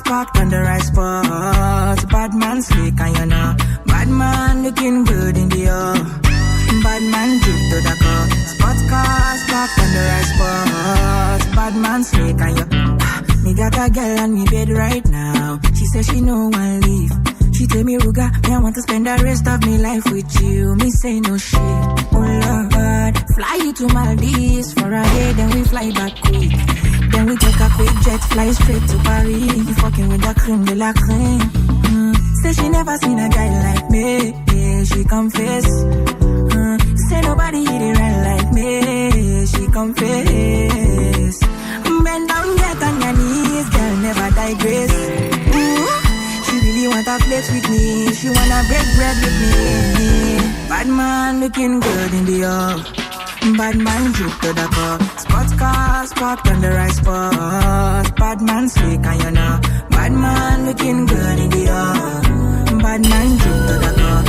parked on the right spot. Bad man slick and you know. Bad man looking good in the air. Bad man drip to the car. Sports cars parked on the right spot. Bad man slick and you. Me got a girl on me bed right now. She says she no one leave. She tell me, Ruga, me I want to spend the rest of me life with you. Me say no shit. Oh Lord, fly you to Maldives for a day, then we fly back quick. Then we take a quick jet, fly straight to Paris. You fucking with the creme de la creme. Say she never seen a guy like me. Yeah, she confess. Say nobody hit it right like me. She confess. Bend down, get on your knees, girl, never digress. She really want a flex with me. She wanna break bread with me. Bad man looking good in the air. Bad man drip to the car. Sports cars parked on the right spot. Bad man slick and you know. Bad man looking good in the air. Bad man drip to the car.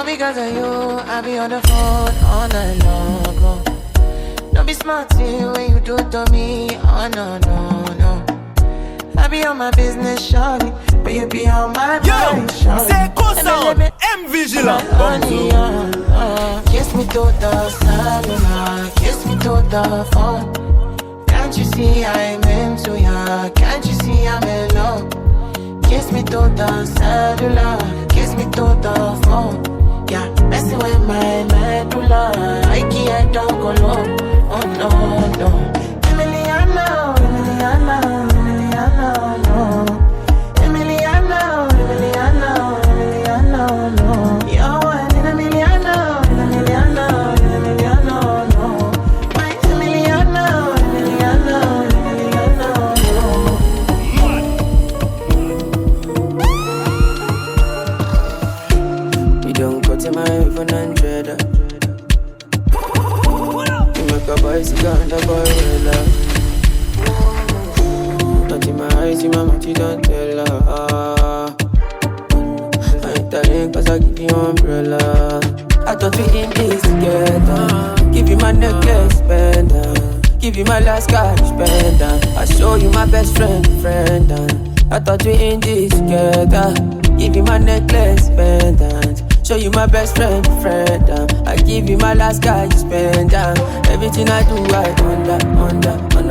Because of you, I be on the phone all night long. Don't be smart when you do it to me. Oh no, no, no. I be on my business, shawty, but you be on my mind, shawty. Say Kosan, M Vigilant. Kiss me to the cellular, kiss me to the phone. Can't you see I'm into ya? Can't you see I'm in love? Kiss me to the cellular, kiss me to the phone. Yeah, messing with my medulla. I can't talk alone. Oh no, no. Emiliano, Emiliano, Emiliano, no. Emiliano, Emiliano, Emiliano, no. Yo, Emiliano, Emiliano, Emiliano, no. My Emiliano, Emiliano, Emiliano, no. You don't go to my iPhone and trader. You make a bicycle and a boy love. Not in my eyes, in my mouth, you don't tell her. I ain't telling cause I give you umbrella. I thought we in this together. Give you my necklace, spender. Give you my last cash, spender. I show you my best friend. I thought we in this together. Give you my necklace, pendant. Show you my best friend. I give you my last guy, you spend everything I do, I under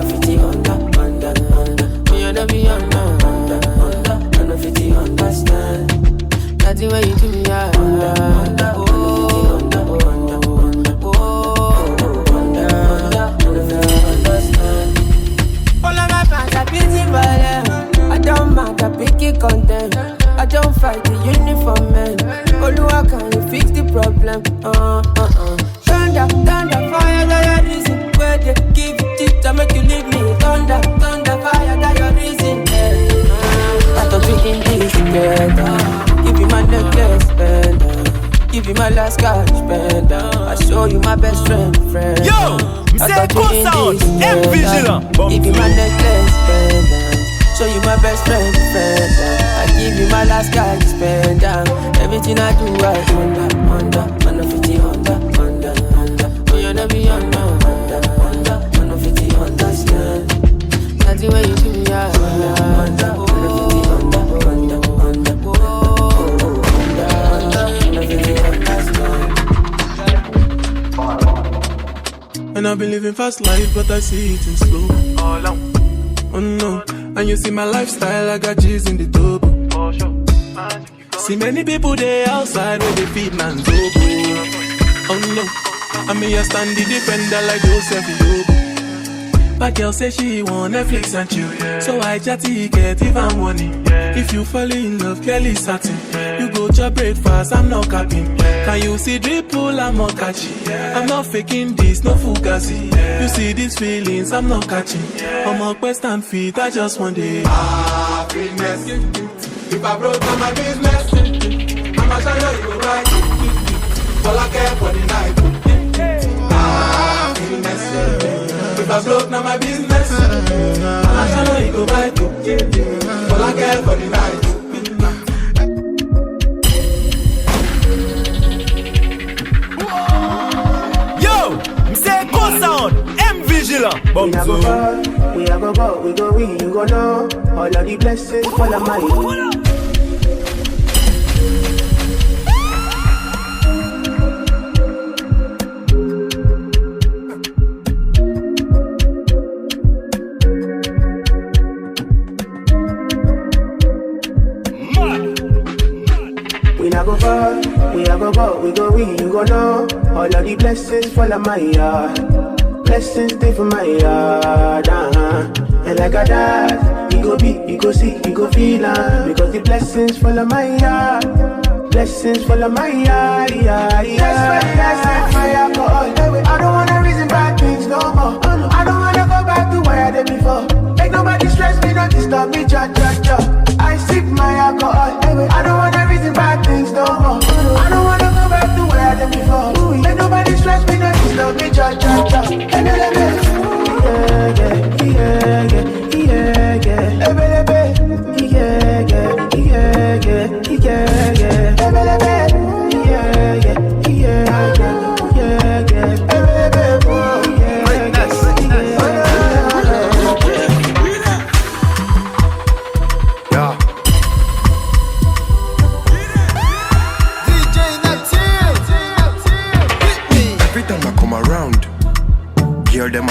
50, under. We wanna be under 50, understand. That's the way you do me, under. All of my fans are beautiful. I don't mind, I pick it content. I don't fight the uniform man. Oluwa, can you fix the problem? Thunder, fire, that your reason. Where they give it to make you leave me. Thunder, fire, that your reason. I thought we in this together. Give you my necklace, spender. Give you my last cash, spender. I show you my best friend. Yo, say Kosan, M Vigilant. Give you my necklace, spender. Show you my best friend. I give you my last guy, spend everything I do, I under 50, under. Oh, you never be under 50, understand. That's the way you do me, I under 50, understand. And I've been living fast life, but I see it in slow. Oh no. And you see my lifestyle, I got G's in the double. See many people there outside where they feed man's oboe. Oh no, I mean I stand the defender like Joseph Yobo. But girl say she want Netflix and chill, so I chatty get even money. If you fall in love, Kelly satin. You go to breakfast, I'm not capping. Can you see dripple, I'm not catching. I'm not faking this, no fugazi. You see these feelings, I'm not catching. I'm a quest and feet, I just want it. Happiness. If I broke down my business, I'ma show you go right. All I care for the night. Happiness. If I broke down my business, I'ma show you go right. All I care for the night. Bum zone. We a go, we go win, you go know. All of the blessings fall on my head. We a go, we go win, you go know. All of the blessings fall on my yard. Blessings stay for my yard, And like a dad, you go be, you go see, you go feel because the blessings fall on my yard. Blessings fall on my yard, That's my alcohol. I don't wanna reason bad things no more. I don't wanna go back to where I did before. Make nobody stress me, don't disturb me, cha. I sip my alcohol. I don't wanna reason bad things no more. I don't wanna go back to where I did before. Make nobody stress me, don't disturb me, cha.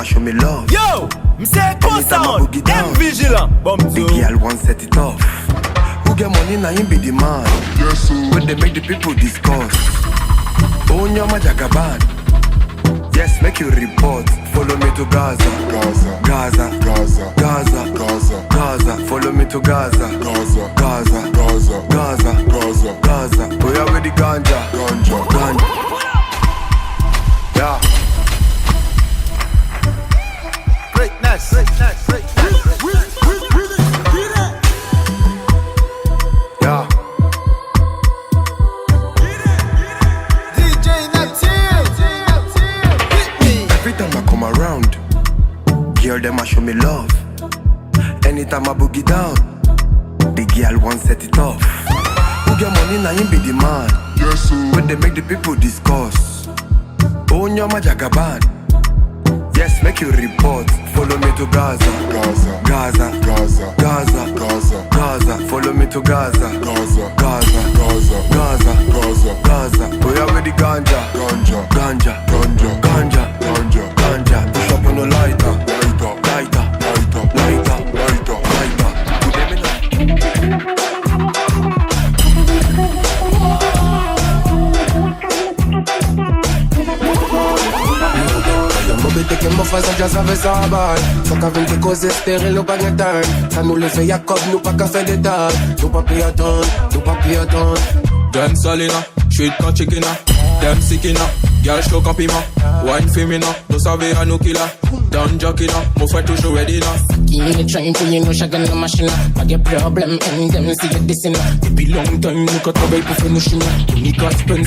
Show me love. Yo, m'say quoi sound? M Vigilant. Big girl want set it off. Who get money now him be the man. Yes, sir. When they make the people discuss. Own your Jagaban. Yes, make you report. Follow me to Gaza. Gaza. Gaza. Gaza. Gaza. Gaza. Follow me to Gaza. Gaza. Gaza. Gaza. Gaza. Gaza. Gaza. We are with the ganja. Ganja. Yeah. Greatness. Yeah. DJ Natil. Every time I come around, girl them a show me love. Anytime I boogie down, the girl want set it off. Who get money now him be the man. Yes, sir. When they make the people discuss. Own your Jagaban. Yes, make you report. Follow me to Gaza. Gaza. Gaza. Gaza. Gaza. Gaza. Gaza. Follow me to Gaza. Gaza. Gaza. Gaza. Gaza. Gaza. Gaza. We are with the ganja. Ganja. Ganja. Ganja. Ganja. Ganja. Ganja. Push up on the lighter. Lighter. Lighter. Lighter. Lighter. Lighter. Lighter. Put them in Take him off as I just have a sabbat. Fuck avec des causes stérile au bagnetan. Ça nous le fait Jacob, nous pas qu'à faire des tas. Nous pas pi attendre, nous pas pi attendre. Dem Salina, street con chickena. Dem sickina, girl show comme piment. Wine femina, nous savons à nous killer. Down jockeyna, mon frère toujours ready now. Give me the train for you know shotgun the machine. Pas de problem, and them see you dissing. Depuis long time, nous qu'à travailler pour faire nos chemins. Nous qu'à spend.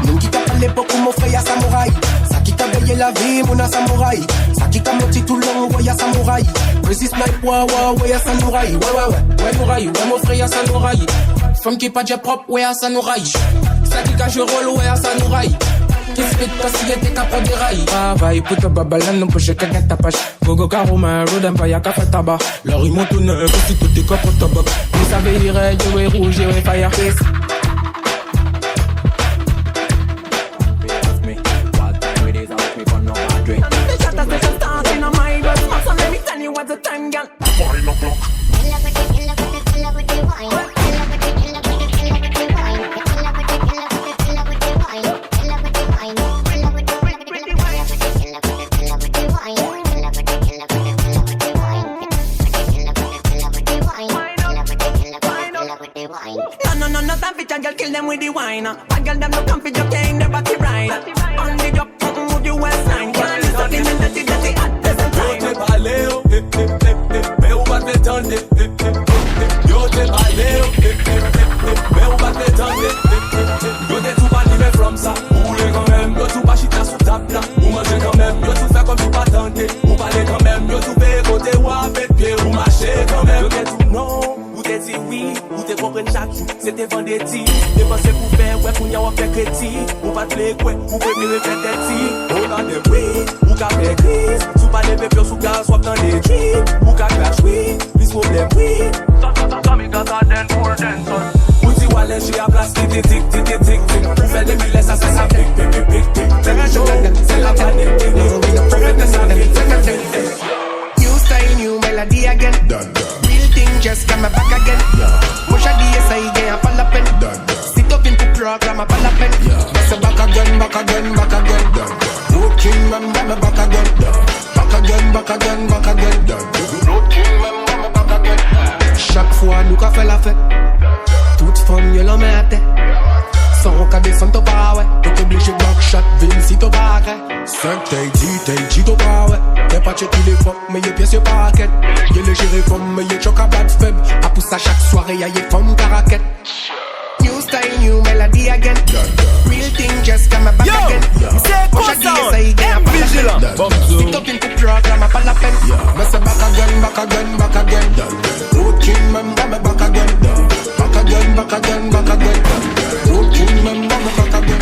Nous qui t'a parlé beaucoup, mon frère y'a samouraï. Ça qui t'a veillé la vie, mon samouraï. Ça qui t'a menti tout long, ouais y'a samouraï. Resist my ouais y'a samouraï. Ouais mouraï, ouais mon frère y'a samouraï. Femme qui pas déjà propre, ouais y'a samouraï. Ça qui cache rôle, ouais y'a samouraï. Qu'est-ce que t'as si y'était qu'à prendre des rails? Travail, putain babalan, non peut checker ta page. Gogo Karuma, Road Empire, café tabac. Leur ils montent une si tout est coffre tabac. Vous savez, il règle, ouais rouge, ouais fireface. What's the time, girl? 9 o'clock. No time for girl, kill them with the wine. Bad girl, them no come for your cane, their body right. On the job, move your waistline. Can't you stop in the dirty at the same time? Yo te paleo, veo bate tonde. Yo te paleo, veo bate tonde. Yo te tout pas livré from ça. Ou les quand même, yo tout pas chita sous table là. Ou manger quand même, yo tout fait comme tout pas tenter. Ou parler quand même, yo tout fait côté ou à pied, ou marcher quand même. Yo get tout non. Ou t'es dit oui, ou t'es compris chaque jour. C'est devant des tirs. Dépensez pour faire, ouais, pour n'y avoir fait crédit. Ou pas de l'écouer, ou préférez faire des tirs. On a des bruits, ou qu'à faire crise. Sous pas des pépés, sous gaz, soit dans des trips. Ou qu'à crash, oui, plus problème, oui. Ça, mi gata den pour den son. Ou ti wale, j'ai à place, tic, tic, tic, tic, tic, tic. Ou fait des mille, ça, pic, pic, pic, pic, tic. C'est la planète, New style, new melody again. Real thing just come back again. Push a DSI again, a fall pen. Sit up in the program, a fall pen. That's back again, back again, back again. Routine, remember back again. Back again, back again, back again. Routine, remember back again. Chaque fois, nous qu'a fait la fête. Toute femme, y'a l'en met à tête. Sans qu'à descendre au bas, ouais. T'es obligé de backshot, Vinci au bas, ouais. 5 t'es au bas, ouais. T'es pas checké les femmes, mais y'a pièce, y'a pas raquette. Y'a le géré comme, mais y'a choc à bad faible. A pousse à chaque soirée, y'a y'a femme caraquette. New style, new melody again. Real thing just come back again. C'est quoi ça? M-Vigilant. Sit up in the program, a pas la peine. Mais c'est back again, back again, back again. Routine, même back again. Back again, back again, back again. Routine, même back again.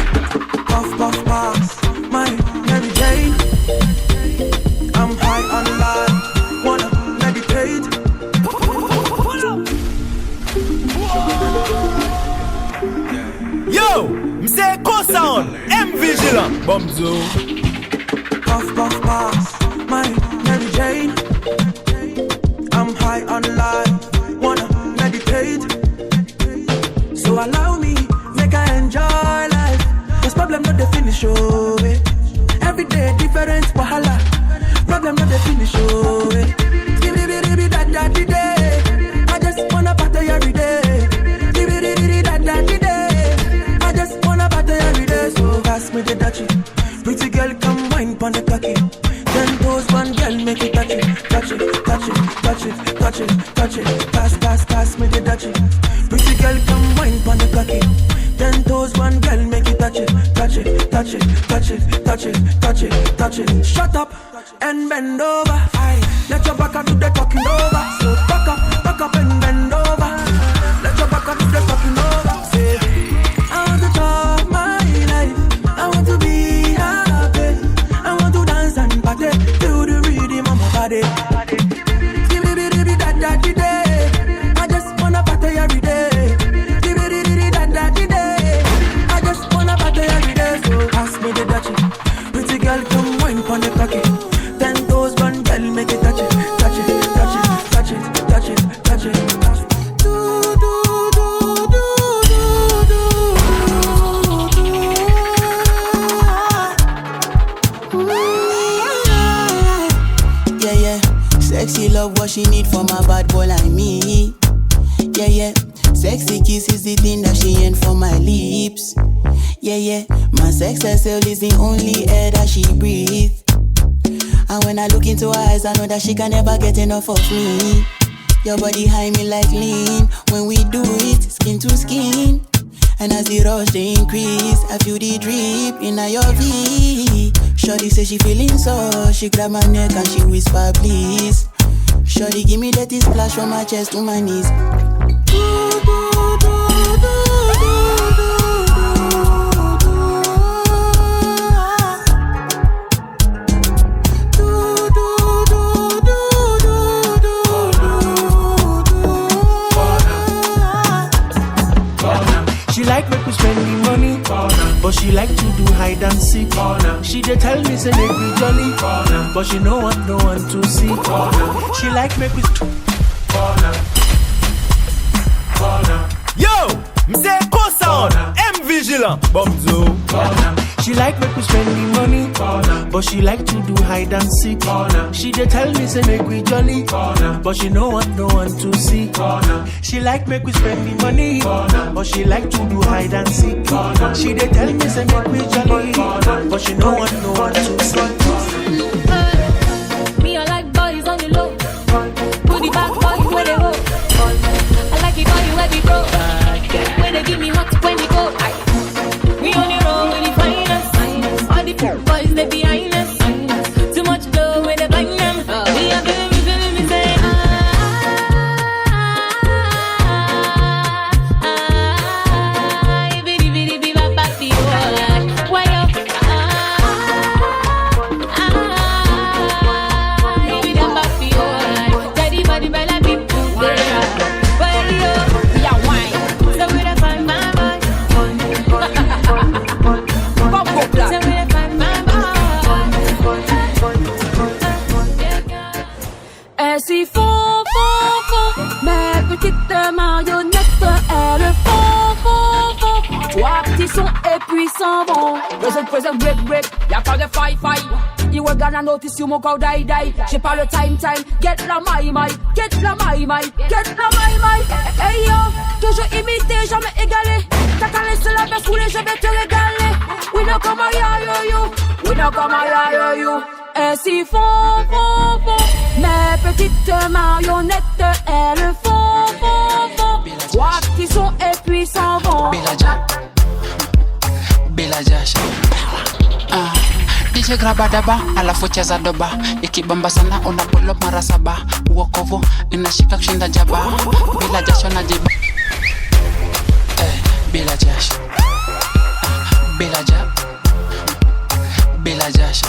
Puff, puff, pass, my Mary Jane. I'm high on life, wanna meditate. Yo, m'sais quoi ça? M-Vigilant. Bomzo. Puff, puff, pass, my Mary Jane. I'm high on life, wanna meditate. So allow me, make I enjoy life. Cause problem not the finish, oh, eh. Every day different wahala. Problem not the finish, oh, eh. Day. I just wanna party every day. Day. I just wanna party every day. So pass me the dutchie. Pretty girl, come wine pon the cocky. 10 toes, one girl, make it touch it. Touch it, touch it, touch it, touch it, touch it. Pass, pass, pass me the dutchie. Pretty girl, come wine pon the cocky. 10 toes, one girl, make it touch it. Touch it, touch it, touch it, touch it, touch it, touch it. Shut up and bend over. Aye. Let your back do the talking over. So back up and bend over. Let your back do the talking over. Say, I want to talk my life. I want to be happy. I want to dance and party to the rhythm of my body. Give me that day. I just wanna party every day. Give me that day. I just wanna party every day. So pass me the dutchie. Pretty girl, come wine pon the cocky. 10 toes, one girl, make it touch it, touch it, touch it, touch it, touch it, touch it. Sexy love what she need from a bad boy like me. Yeah. Sexy kiss is the thing that she ain't for my lips. Yeah. My sex herself is the only air that she breathes. And when I look into her eyes, I know that she can never get enough of me. Your body high me like lean. When we do it, skin to skin. And as the rush they increase, I feel the drip in your V. Shorty say she feeling so. She grab my neck and she whisper please. Shorty give me that splash from my chest to my knees. She like make we spend the money, but she like to do hide and seek. She dey tell me say make we jolly, but she no want no one to see. She like make we Yo, m'sais quoi ça? M-Vigilant. Bomzo. She like make we spend the money, but she like to do hide and seek. She dey tell me say make we jolly, but she no want no one to see. She like make we spend the money, but she like to do hide and seek. She dey tell me say make we jolly, but she no want no one to see. Me I like boys on the low, put the back boys where they go. I like it on you every bro, when they give me hot when they go. We on the road with the finest, all the boys they behind us. Too much glow when they bang them. We are feeling me say qui sont et puis s'en vont. Present, break, y'a pas de fight. You were gonna notice you mon corps die. J'ai pas le time, get la my. Hey yo, toujours imité, jamais égalé. T'as qu'à laisser la baisse rouler, je vais te régaler. We know come on, yo. Ainsi font. Mes petites marionnettes, elles font. Quoi qu'ils sont et puis s'en vont. Bila jasho. DJ grabadaba alafu cheza doba, ikibamba sana unapolo mara saba, uokovu inashika kushinda jaba, bila jasho na jiba. Bila jasho. Bila jasho.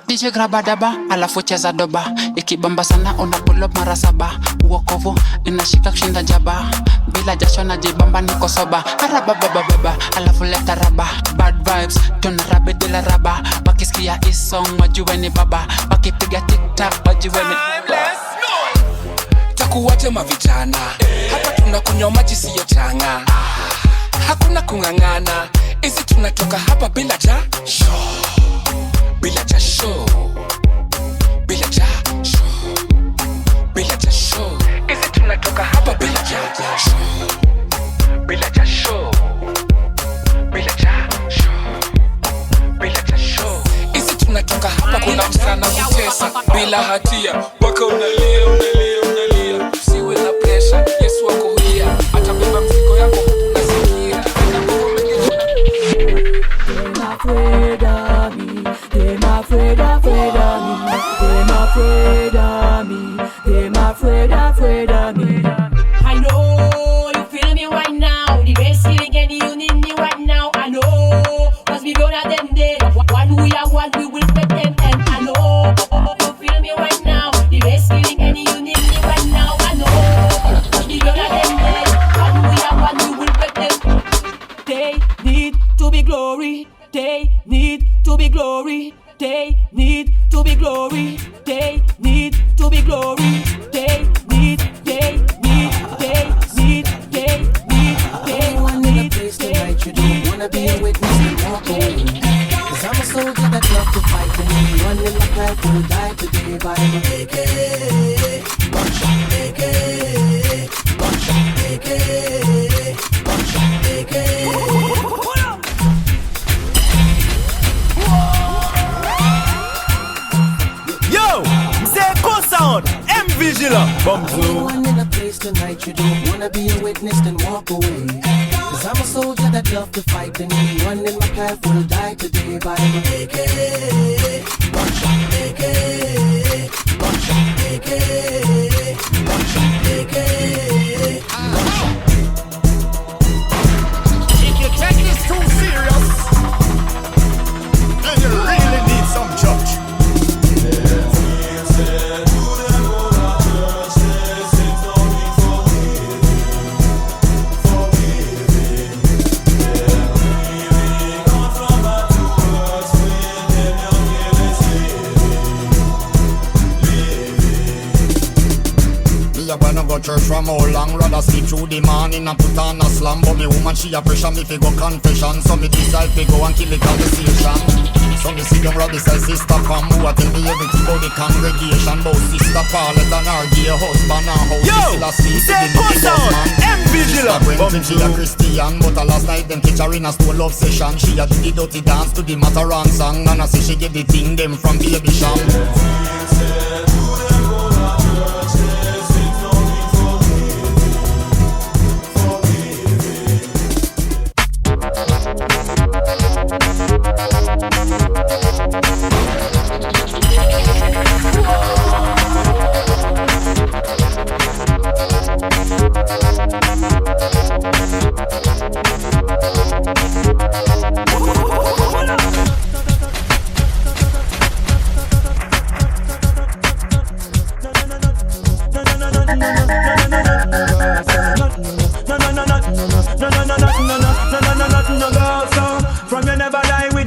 DJ grabadaba alafu cheza doba, ikibamba sana unapolo mara saba, uokovu inashika kushinda jaba, bila jasho na jibamba niko soba. Arababababa alafu leta raba, bad vibes tunarabe de la raba, wakisikia isong wajue ni baba, wakipiga tiktak wajue ni takuwaje mavijana, hapa tunakunywa maji siyo changa, hakuna kungangana, isi tunatoka hapa bila jasho. Bila jasho. Isi tunatoka hapa bila jasho. Isi tunatoka hapa kuna msana kutesa bila hatia, waka unalia. Usiwe na pressure, Yesu wako huia, atabeba mzigo yako unasikia. Them afraid of me. I know you feel me right now. The best feeling and you need me right now. I know, cause we gonna them day. One we are one, we will get them. And I know you feel me right now. The best feeling and you need me right now. I know, cause we gonna them day. One we are one, we will get them. They need to be glory. They need to be glory. They need to be glory. They need to be glory. They need. Everyone in the place tonight, you don't wanna be a witness and walk away. Cause I'm a soldier that love to fight, and anyone in my life will die today by my AK. Bunch AK. Sound, M Vigilant, Everyone in the place tonight, you don't wanna be a witness and walk away. Cause I'm a soldier that love to fight, and anyone in my path will die today by my AK. Bunch AK. If you take this too serious, then you really need some judge. Go church from how long, rather sleep through the morning and put on a slam. But me woman she a pressure me fi go confession, so me decide fi go and kill the conversation. So me sit down right beside Sister Pam, who a tell me everything about the congregation, about Sister Paulette and her gay husband and how she still asleep with the Mickey Mouse man. Sister Brenton she a Christian, but a last night them catch her in a stone love session. She a do the dirty dance to the Mataran song, and I say she get the thing them from Baby Sham.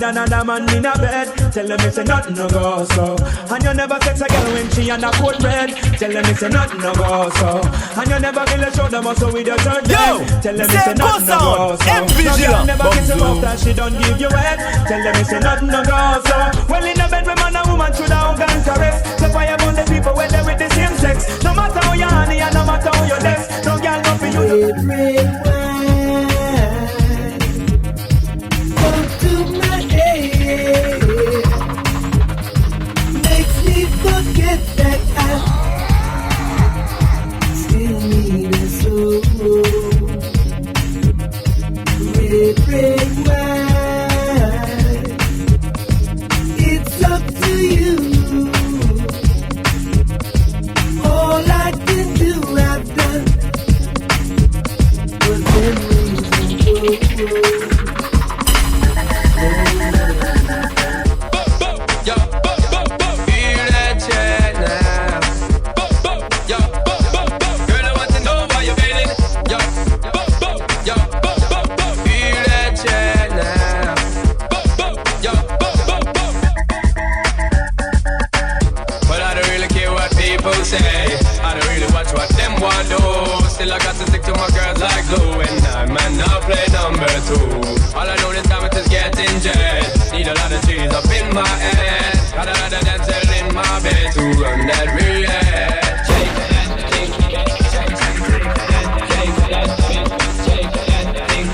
another man in a bed. Tell them it's a nothing no go so. And you never sex a girl when she on a cold bread. Tell them it's a nothing no go so. And you never really show them muscle with your third leg. Tell them it's a nothing no go so. No girl never kiss her after she don't give you head. Tell them it's a nothing no go so. Well in a bed with man and woman should have gone caress. So fire about the people when they with the same sex. No matter how you honey and no matter how you desk. No girl not for you. Forget that I still need a soul. Red wine, it's up to you. All I can do, I've done. But still I got to stick to my girls like glue. And I man now play number 2. All I know this time it is getting jet. Need a lot of trees up in my head. Got a lot of dancers in my bed to run that relay. Shake that thing, shake that, shake that thing, shake that thing,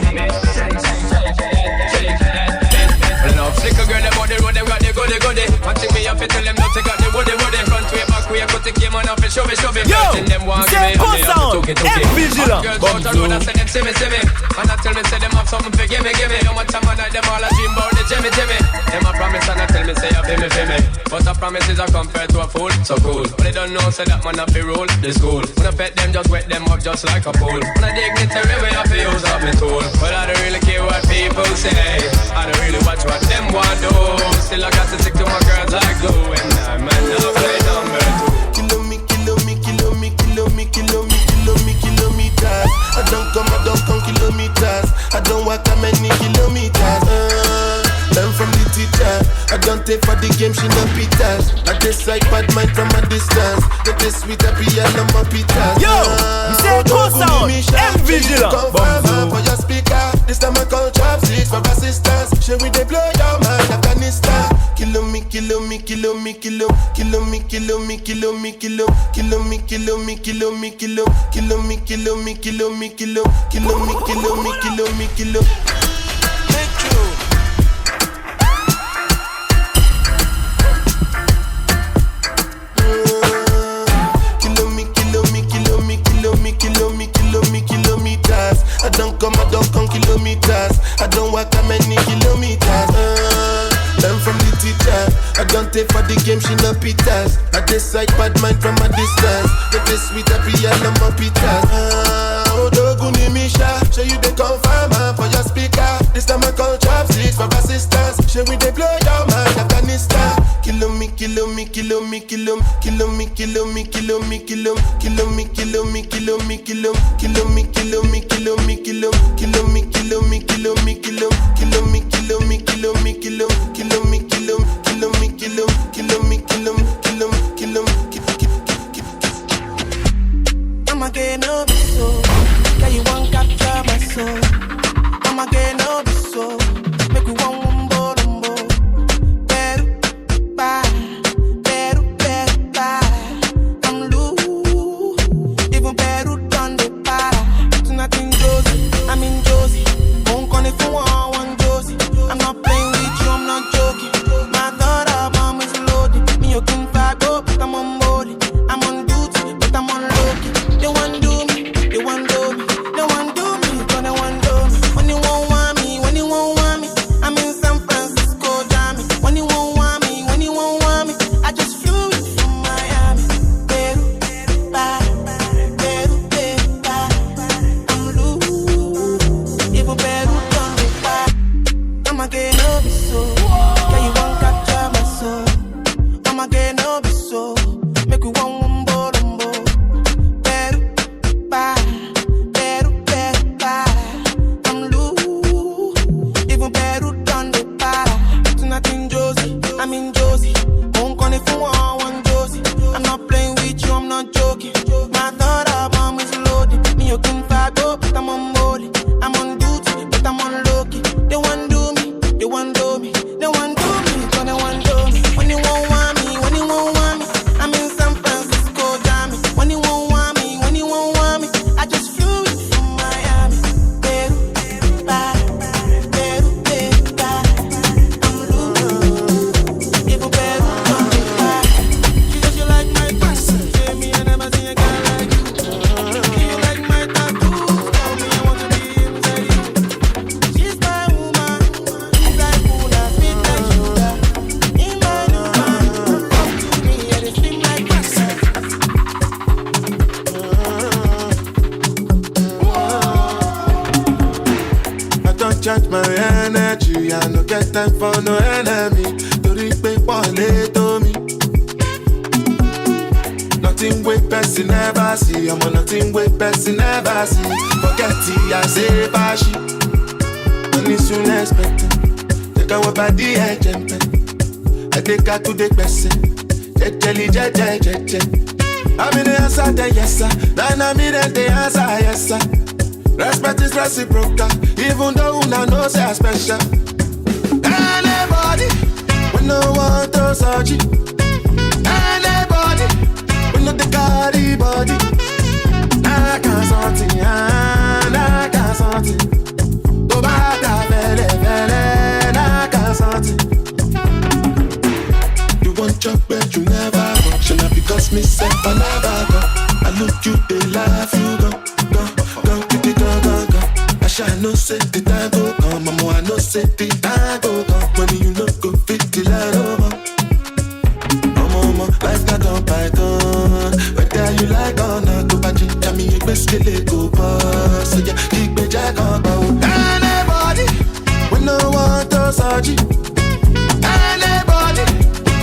shake that thing. Well enough slicker girl about the road, them got the goody. Watching me up and tell them no take out the woody. Front way, back way, cut the game on off and shove it. Yo, c'est quoi sound? M-Vigilant. Girls out the road and say them see me. And I tell me say them have something for gimme. No matter man like them all a dream about the Jimmy. Them a promise and I tell me say you feel me. But a promise is a compared to a fool, so cool. But they don't know say that man have to rule the school. When I pet them just wet them up just like a pool. When I dignitary way I have to use up my tool. But I don't really care what people say. I don't really watch what them want do. Still I got to stick to my girls like glue. And I man now play number 2. Kilometers. I don't come kilometers. I don't walk that many kilometers. Learn from the teacher. I don't take for the game, she no pitas. I just like bad mind from a distance. Get this sweet happy and I'm a pitas. Yo, you say go sound, M-Vigilant. For your speaker, this time I call chopsticks for assistance. Show me they blow your mind, Afghanistan. Kilo me. Kilometers. I don't come kilometers. I don't walk that many kilometers. Learn from the teacher. I don't take for the game, she no pitas. I just like bad mind from a distance. Get this sweet happy and I'm a pitas. Odoguni Misha, show you the confirm for your speaker. This time I call chopsticks for assistance. Show me they blow your mind, Afghanistan. Kilo me. I'm again of the soul. Yeah, you won't capture my soul. I'm again of the soul. Make we one umbo. Better, bye. I'm loose. Even better done the para. To nothing goes. I recharge my energy. I no get time for no enemy. To reach Wale to me. Nothing with person never see. I'm on nothing with person never see. Forget it, I say bashi. Money soon expected. Take our body and jump. I take her to the person. Jelly. I'm in the answer, then yes sir. Then I'm in the answer, yes sir. Respect is reciprocal, even though una know say I special. Anybody, when no one to search it. Anybody, when no the carry body. I can't something, I can't something. Go back to vele, I can't something. You want your bed, you never go. Should not because me say I never go. I look you, they laugh, you go. I shall no say the time go come. Mama, I no say the time go come. When you no go fit the light over. Mama, life not on python. Whether you like or not, go back to me, you best kill it, go pass. So yeah, keep me jack on bow. Anybody, when no one to search it. Anybody,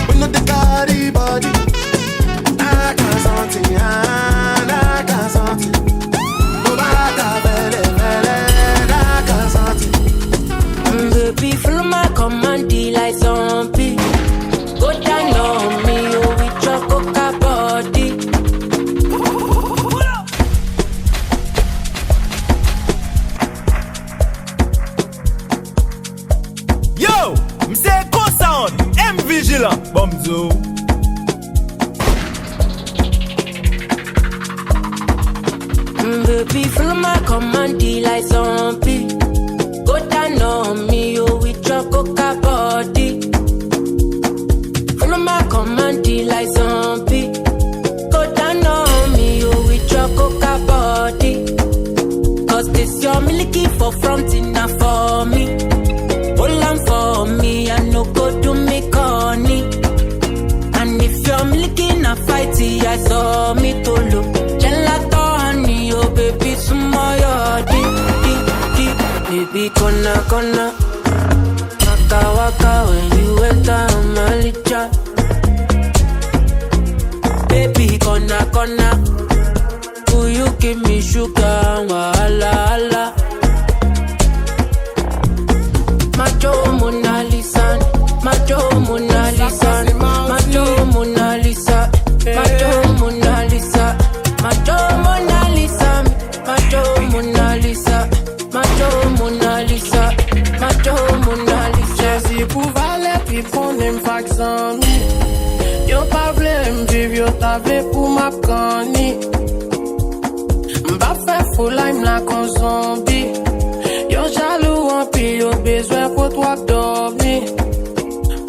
when no the carry body. I can't something, I can't something. Baby, follow my command, like zombie. Go down on me, oh, with your coca body. Yo, m'say go sound, M Vigilant, Bomzo. Baby, follow my command, like zombie. Go down on me, oh, with your coca body. Follow my command, like zombie. Go down on me, oh, with your coca body. Cause this your milky for fronting now for me. Hold on for me, I no go to me corny. And if you're milky na fighty, I saw me to look. Gelato honey, oh baby, sumoyo di. Baby, kona, waka when you enter my licha. Baby, kona, will you give me sugar, wahala. Macho Mona Lisa, Macho Mona Lisa, Macho Mona Lisa, Macho Mona Lisa, Macho Mona Lisa, Macho Mona Lisa. Macho Mona Lisa, Macho Mona Lisa. Si pouvale pi ponem fak zami. Yo pa vle m'viv, yo ta vle pou m'ap kani. M'ba fe foulay m'la kon zombi. Yo jalou an pi, yo bezwen pou t'wak dormi.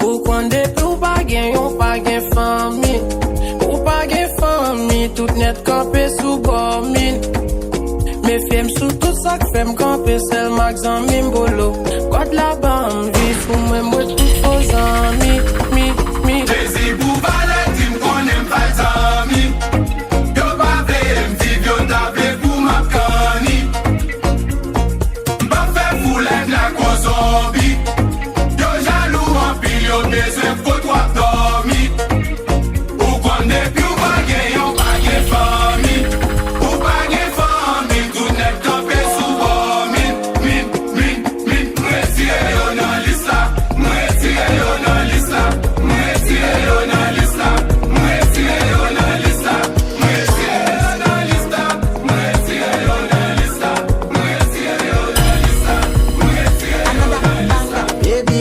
Ou kwande pou pa gen, yon pa gen fami. Ou pa gen fami, tout net kampe sou gomin. Me fiem sou tout ça que fait m'camper sel max en mimbolo. God la bam vif ou même moi tout faux amis. Mi Desi Bouvale tim konem fight ami. Yo pa vle m'viv yo ta vle pou m'apkani. M'ba fe foulek la kon zombi. Yo jalou an pil yo bezwen kout wap dormi. Ou kon depi ou pa gen yon pa gen fami. Ou pa gen fami tout net kampe sou bomin. Min M'retire yo nan lista. M'retire yo nan lista. M'retire yo nan lista. M'retire yo nan lista. M'retire yo nan lista. M'retire yo nan lista. M'retire yo nan lista. M'retire yo nan lista. Baby.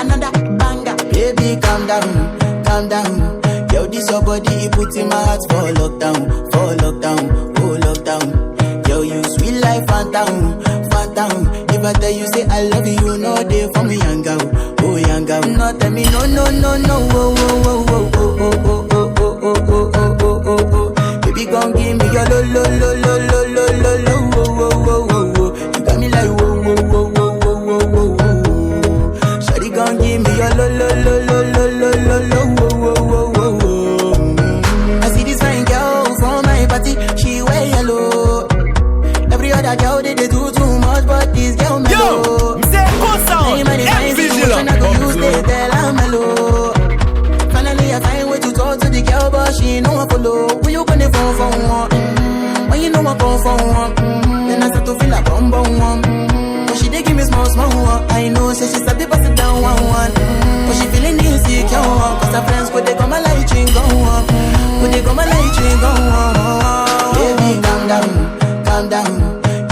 Another banger. Baby, calm down. Yo, this your body, it puts in my heart for lockdown, oh lockdown. Yo, you sweet life, phantom. If I tell you say I love you, you know they for me, young girl, oh young girl. No, tell me no, oh. Baby, gon' give me your lo. You got me like whoa. small one. I know, say she's a bit busted down one. But she feeling insecure, cause her friends could they come a light ring go up. Could they come a light ring go up. Baby, calm down, calm down.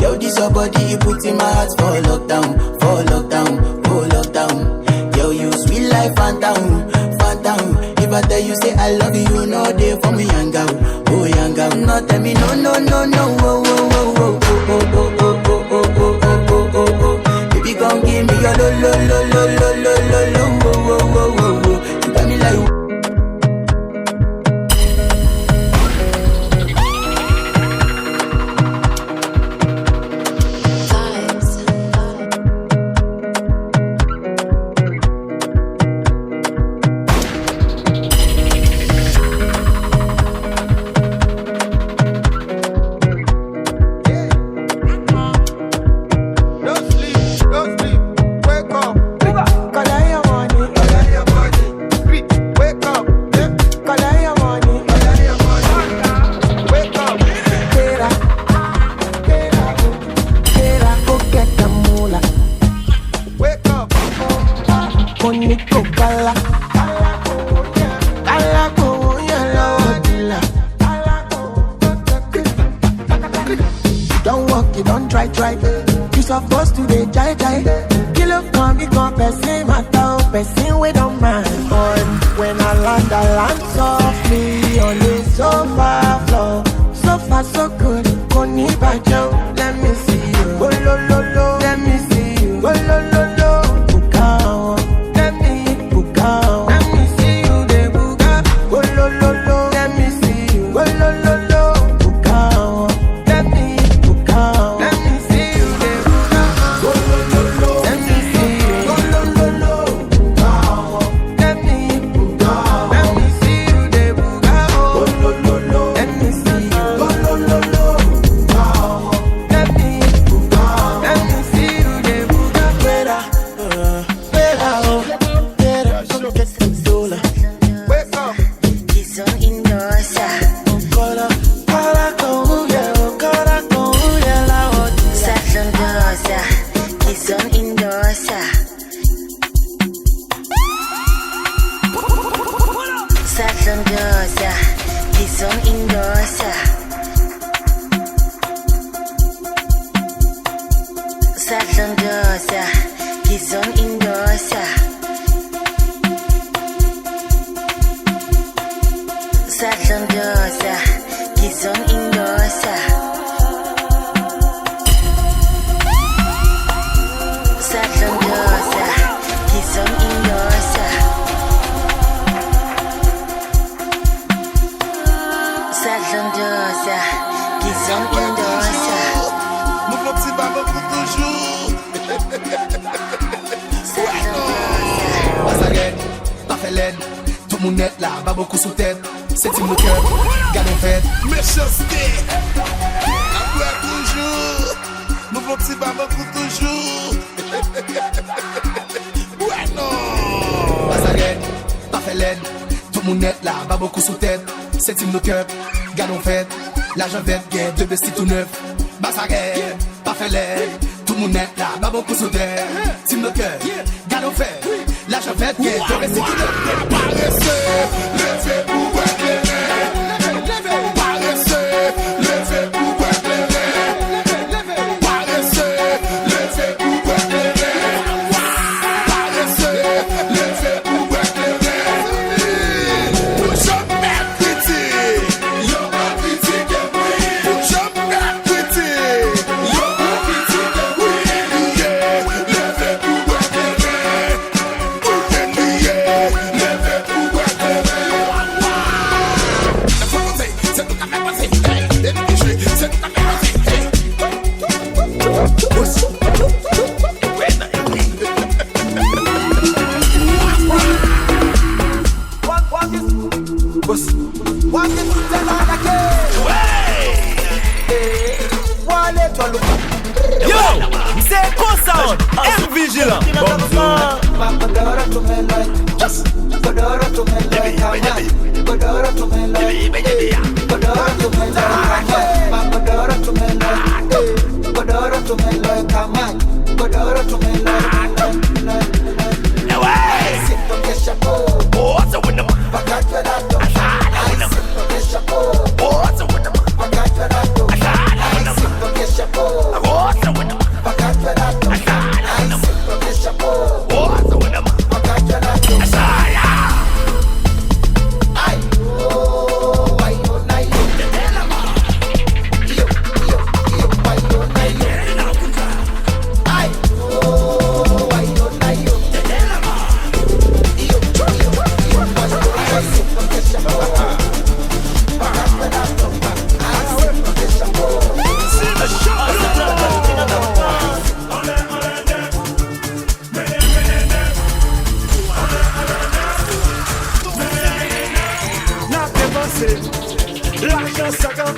Yo, this your body, you put in my heart for lockdown, for lockdown, oh lockdown. Yo, you sweet life, phantom, phantom. If I tell you say I love you, no day for me, young girl, oh young girl. No tell me no, no, no, no, oh, oh, oh, oh, oh, oh, oh, oh, oh, oh, oh, oh, oh. Baby, gon' give me your lo, lo, lo, lo, lo, lo, lo, lo, oh, oh, oh, oh, oh. You got me like.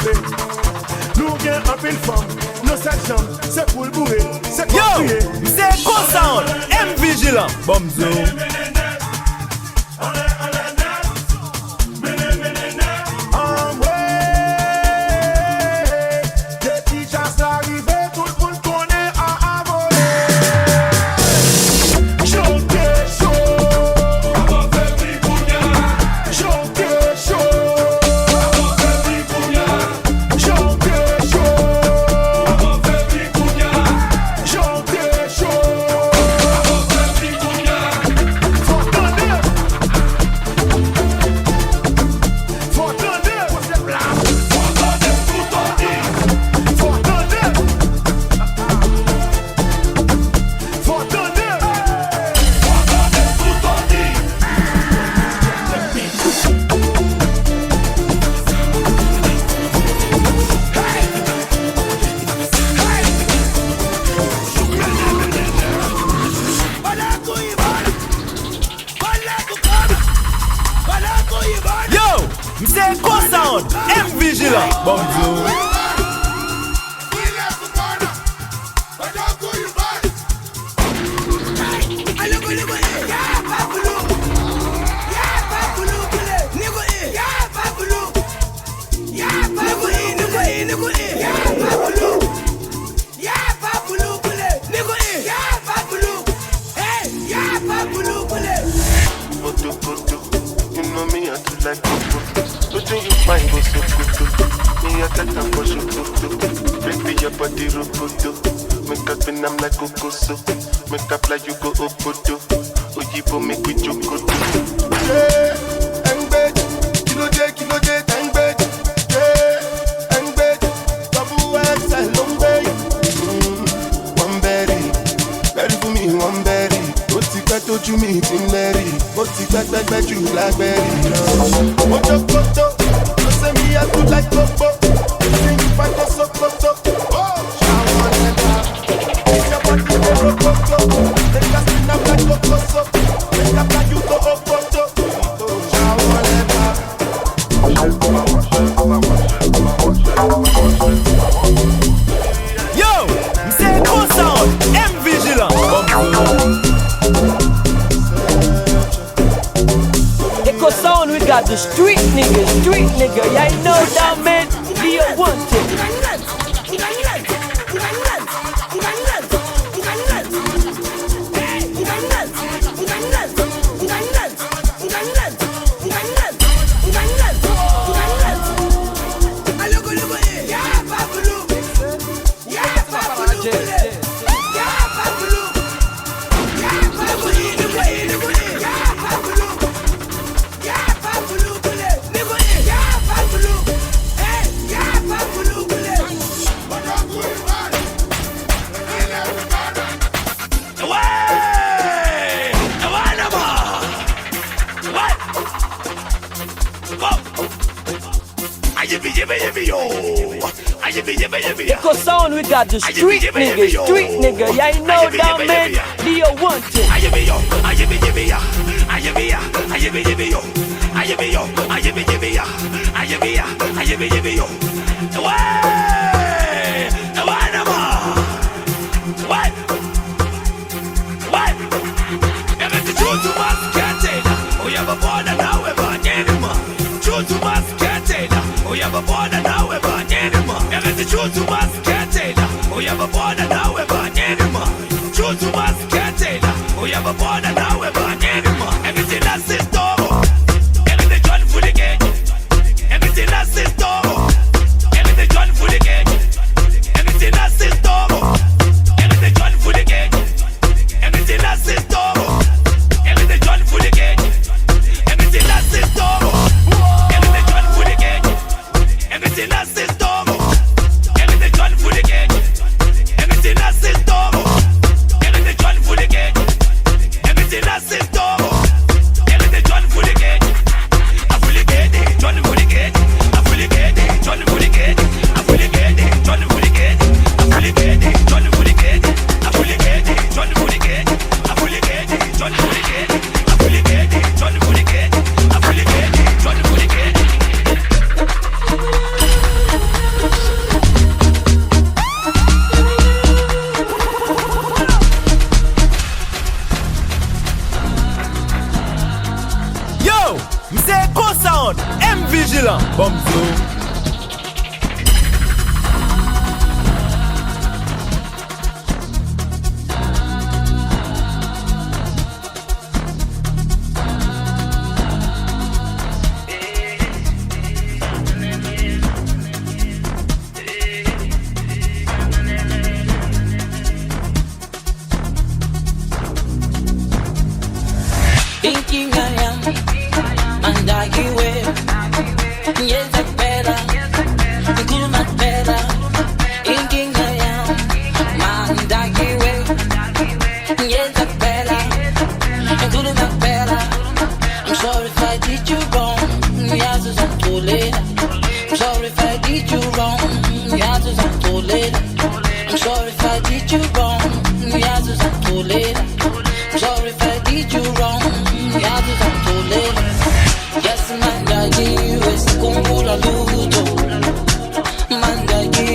couple. Nous gain en pile femme, nos sections, c'est pour le bourrer, c'est pour Yo, crier. c'est quoi sound? M Vigilant, Bomzo. C'est quoi sound? M Vigilant, Bomzo. I'm like Kokoso, make up like you go Opoto. Ojibo make we jokoto. Yeah, Engbed, kilo J, Engbed. Yeah, Engbed, Babu XL, Lombay. One berry, berry for me, one berry. Ó ti pẹ́ tójú mi ti ń lẹ́rì, ó ti pẹ́ jù blackberry. Ojokoto, no say me I do like Popo. Think if I go Sokoto, oh, shower never. Yo, c'est quoi sound? M Vigilant, Echo Sound, we got the street nigga, yeah, you know that man, Leo wanted. Echo Sound, we got the street nigga, yeah, you know that man, Leo wanted. Everything c'est Echo Sound, M Vigilant, Bomzo. Thinking I am, and I give way. Yes, I'm better, cool, much better. Thinking I am, and I give way. Yes, I'm better, cool, much better. I'm sorry if I did you wrong. Yes, I'm too late. I'm sorry if I did you wrong. Yes, I'm too late. I'm sorry if I did you wrong. Yes, I'm too late. I'm sorry if I did you wrong. Yes, I'm too late. Yes, mandagi, wesi kumbula luto. Mandagi,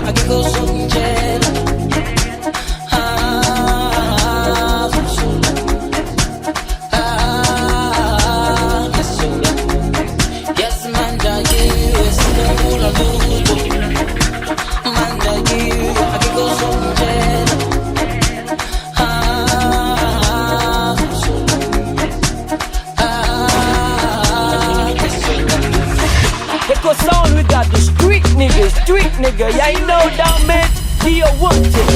akiko sonjela. Yes, mandagi, wesi kumbula luto. Mandagi, akiko sonjela. Echo Sound, we got the street nigga, yeah, you know that man, do you want it?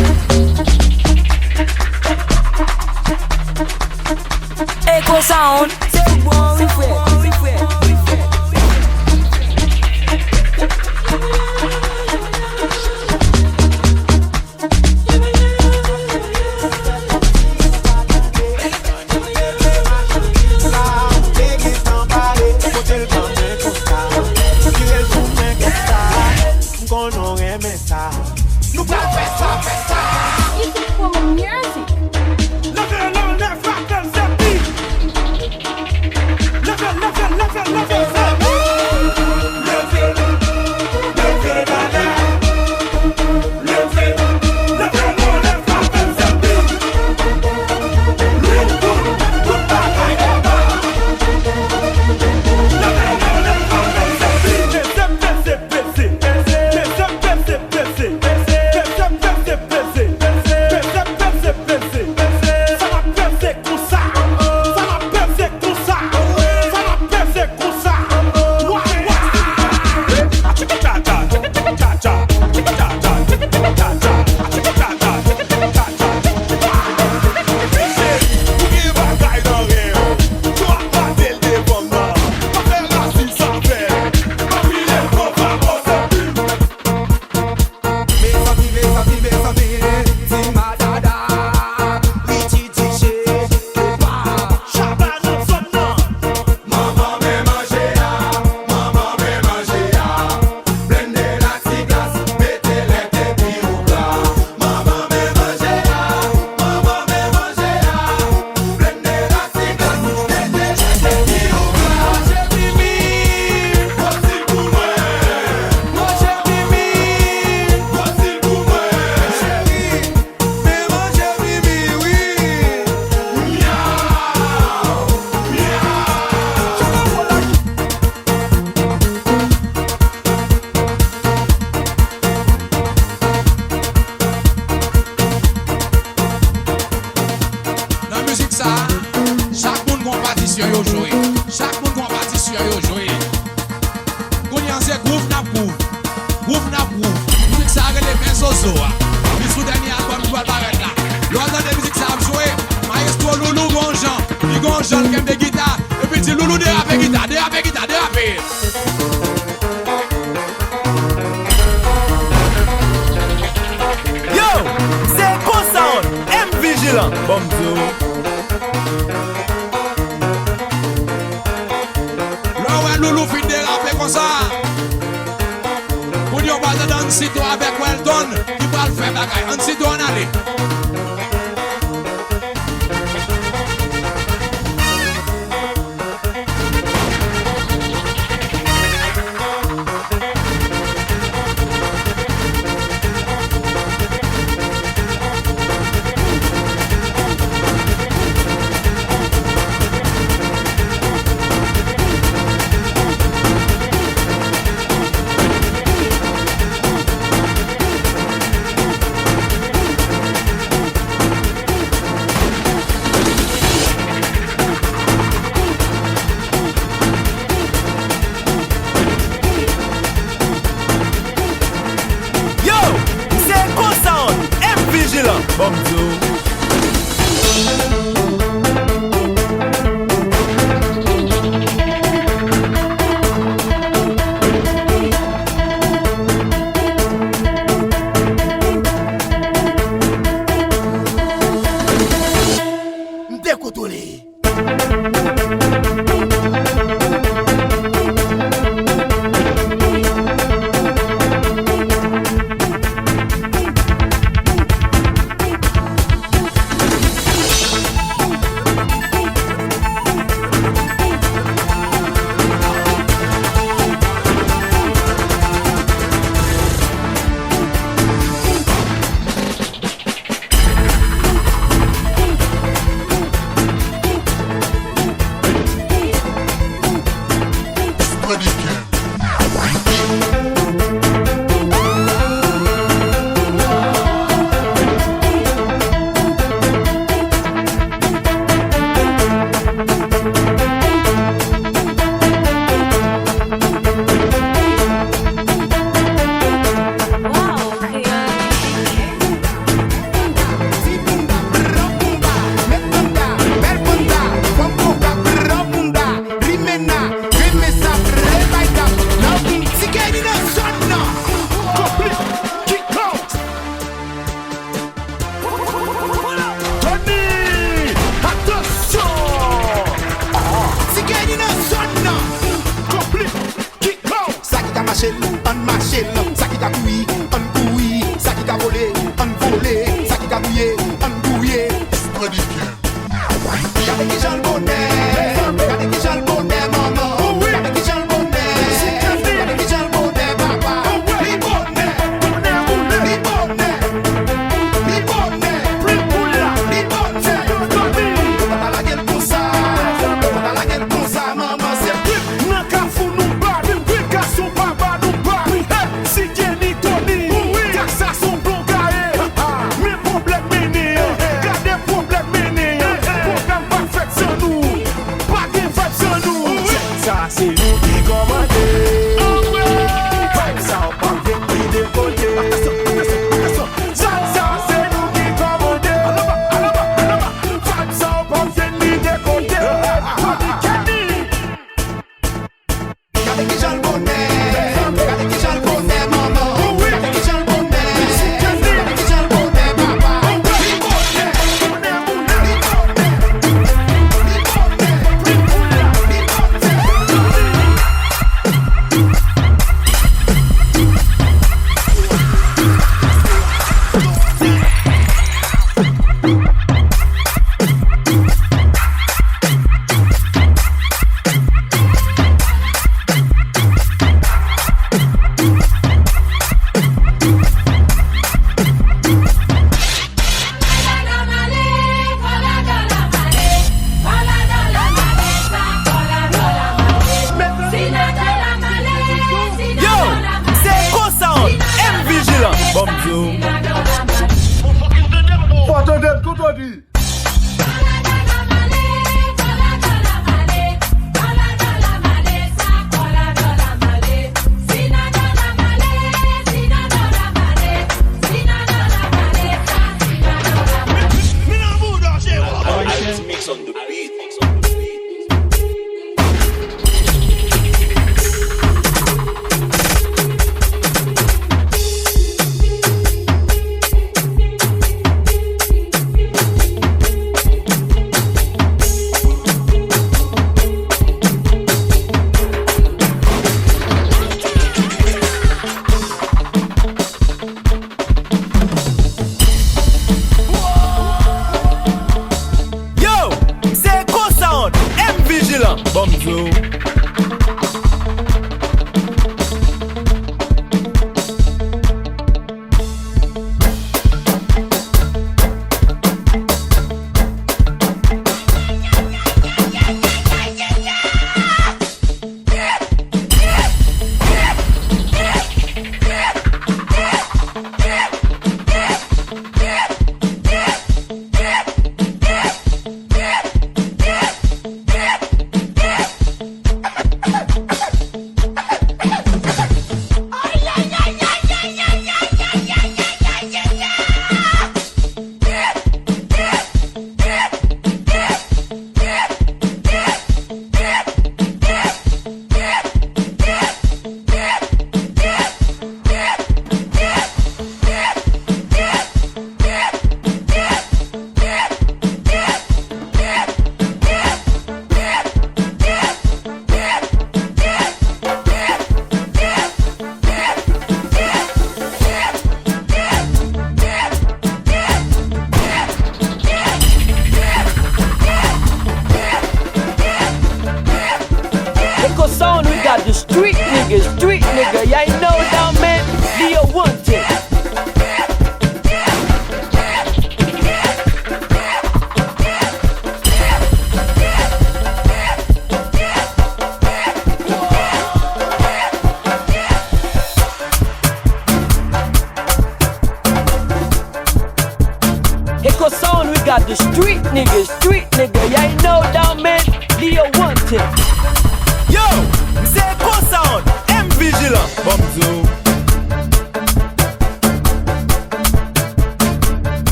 Echo Sound, say one refresh.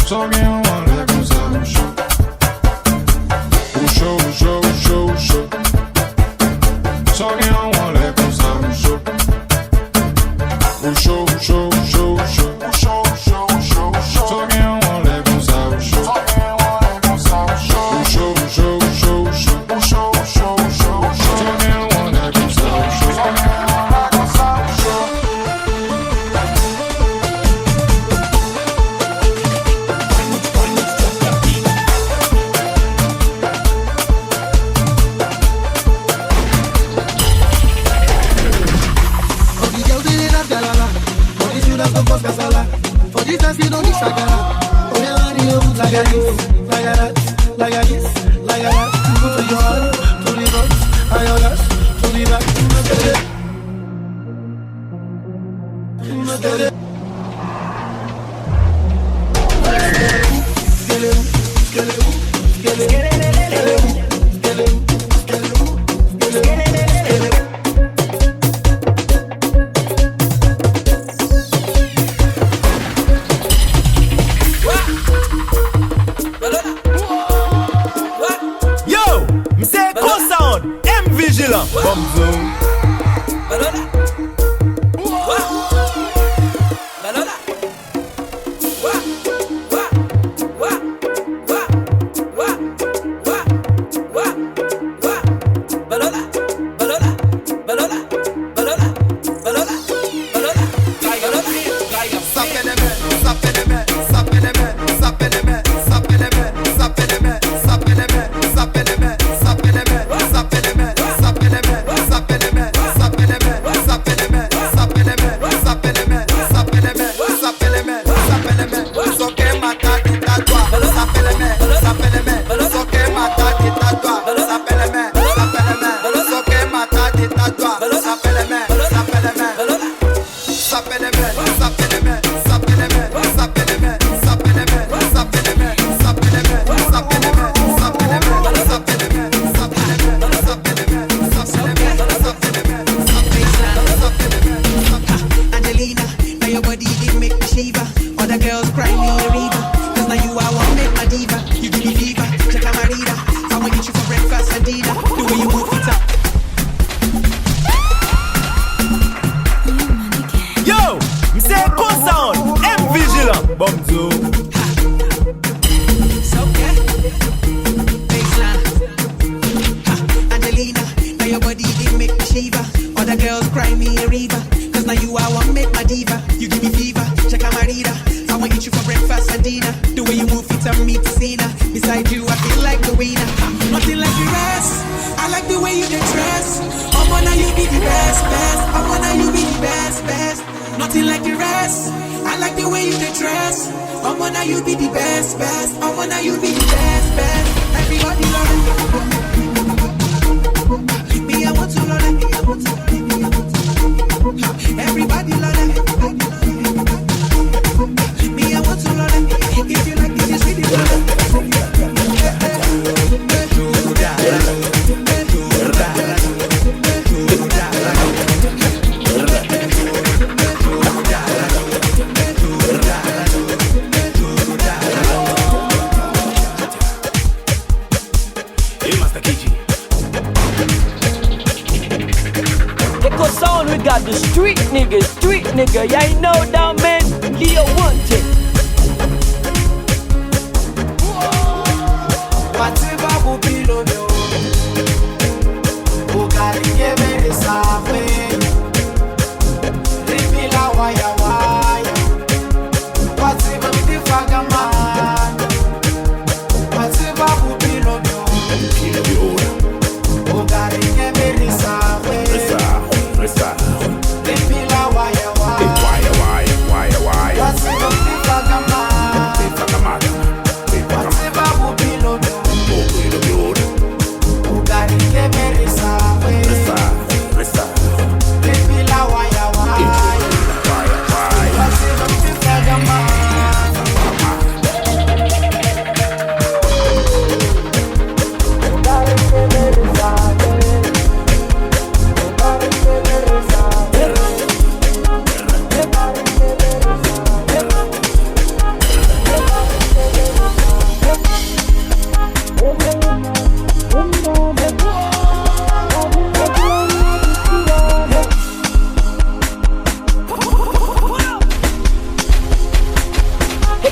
Só quem não olha com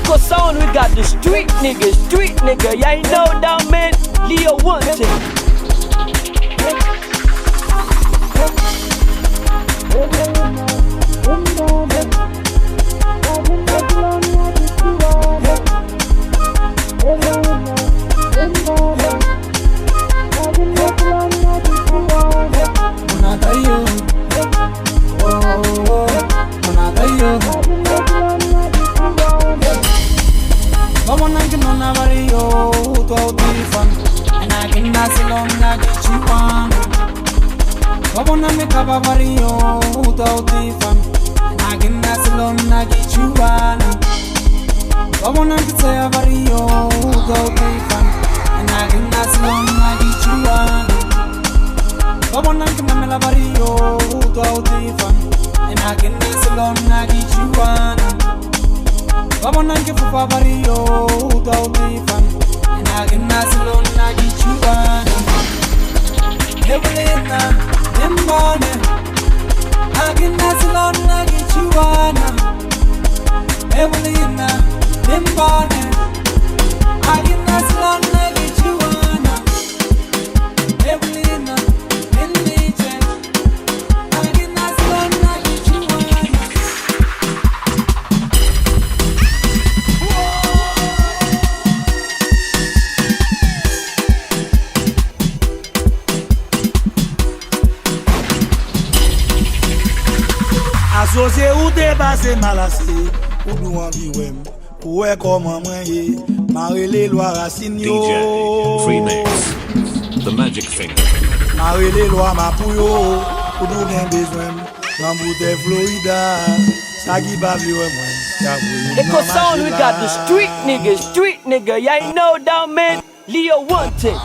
Echo Sound, we got the street nigga. Yeah, you know that man, Leo Wanted. Wanna make up a vario without the fun. And I can dance alone, I get you one. I wanna say a vario without the fun. And I can dance alone, I get you one. I wanna make a vario without the fun. And I can dance alone, I get you one. I wanna give a vario without the fun. And I can dance alone, I get you one. Evelina. I can dance alone, I get you one. Evelina, Limbone. I can dance alone, I get you one. Evelina, Lindy. I can dance alone, I get you one. Associé ou dépassé malassé, ou nous en vivre, ou est comment moi y, marrer lois racines yo. DJ Freemix, The Magic Finger. Marrer lois ma pouyo, ou nous n'en besoin, dans bouteille Florida, ça qui va vivre moi. Echo Sound, we got the street nigga. Yeah, you know that man, Leo Wanted.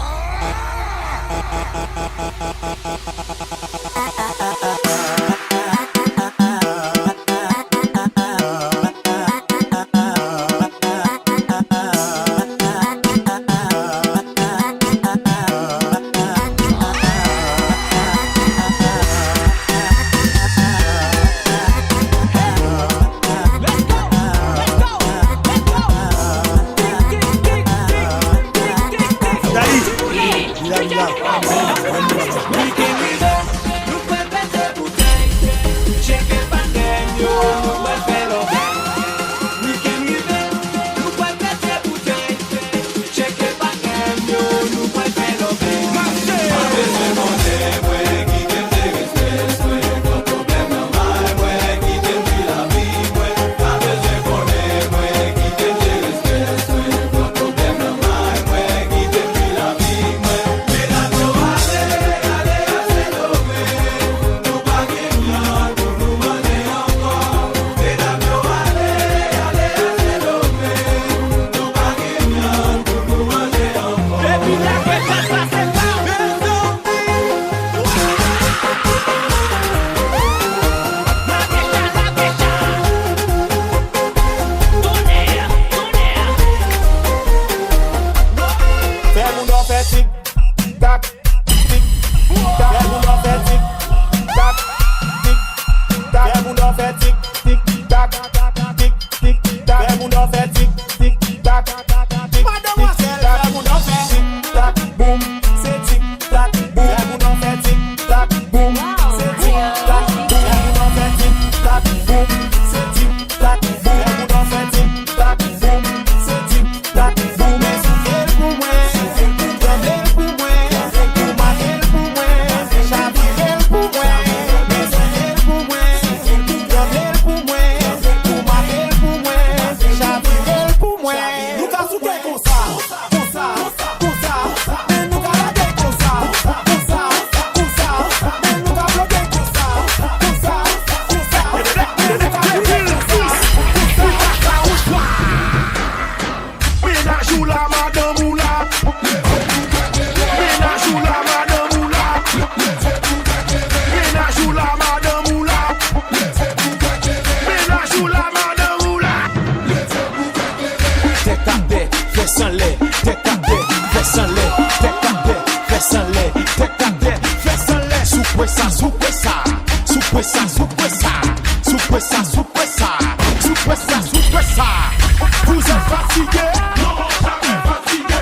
Super. fatigué? Non, jamais fatigué.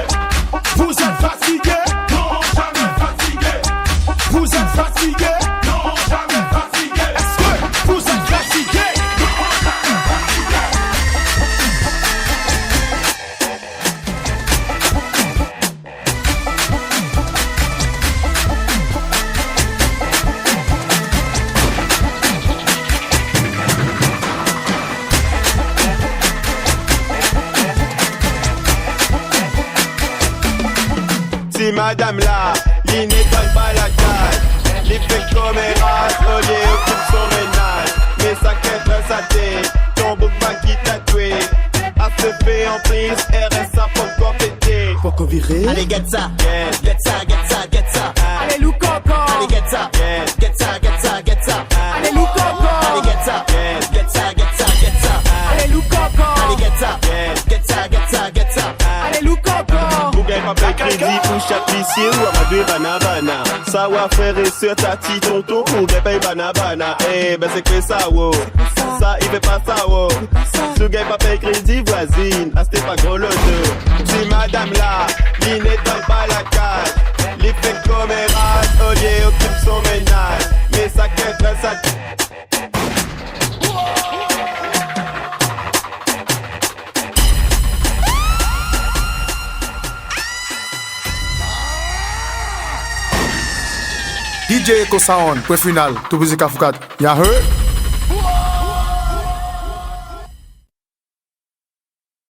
Vous êtes fatigué? Non, jamais fatigué. Vous êtes fatigué? Non, jamais fatigué. Est-ce que vous êtes fatigué? Non, jamais fatigué. Si madame là, il n'étonne pas la cage. Les fait commérages, Olivier occupe son ménage. Mais ça qu'être saté, ton bookman qui t'a tué. A se fait en prise, RSA pour encore péter. Pour qu'on virer. Allez, get ça, get ça, get ça, get ça. Allez, Lou Coco. Allez, get ça, get ça, get ça, get ça. Allez, Lou Coco. Allez, get ça, get ça, get ça, get ça. Allez, Lou Coco. Allez, get ça, get ça, get ça, get ça. Allez, Lou Coco. Vous gagnez pas paye crédit pour chaque lycée ou à deux banana. Ça va frère et sœur, tati, tonton, pour gagner paye banana. Eh, ben c'est que ça, wow. Ça, il fait pas ça, wow. Si vous gagnez pas paye crédit, voisine, ah c'était pas gros le deux. Si madame là, il n'étonne pas la cage. Les fait commérage, Olivier occupe son ménage. Mais ça qu'être ça. DJ Echo Sound, point final, tout musique à Foucault. Ya heard?